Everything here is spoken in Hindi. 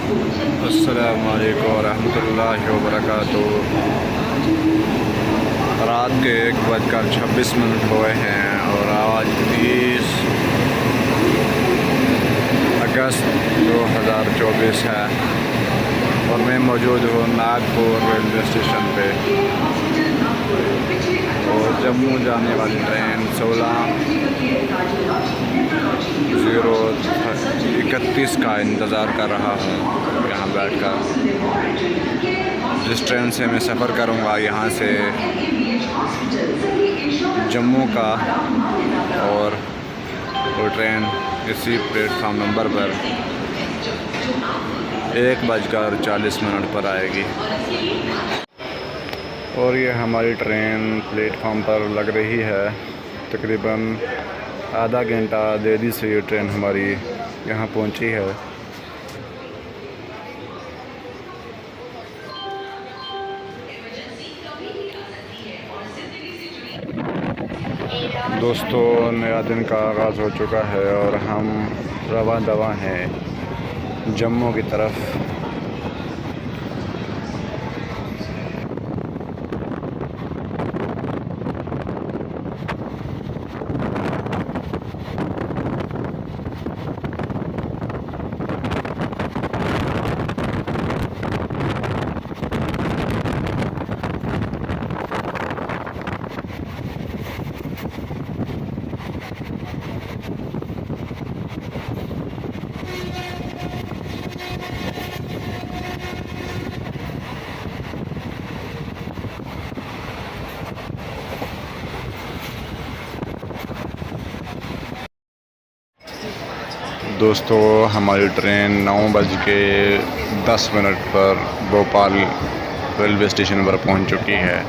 अस्सलामु अलैकुम रहमतुल्लाहि व बरकातुहू। रात के 1:26 हुए हैं और आज 30 अगस्त 2024 है और मैं मौजूद हूँ नागपुर रेलवे स्टेशन पे। और जम्मू जाने वाली ट्रेन 16:31 का इंतज़ार कर रहा हूँ यहाँ बैठकर। जिस ट्रेन से मैं सफ़र करूँगा यहाँ से जम्मू का, और वो ट्रेन इसी प्लेटफार्म नंबर पर 1:40 पर आएगी। और ये हमारी ट्रेन प्लेटफार्म पर लग रही है। तकरीबन आधा घंटा देरी से ये ट्रेन हमारी यहाँ पहुँची है। दोस्तों, नया दिन का आगाज़ हो चुका है और हम रवां दवां हैं जम्मू की तरफ। दोस्तों, हमारी ट्रेन 9:10 पर भोपाल रेलवे स्टेशन पर पहुंच चुकी है।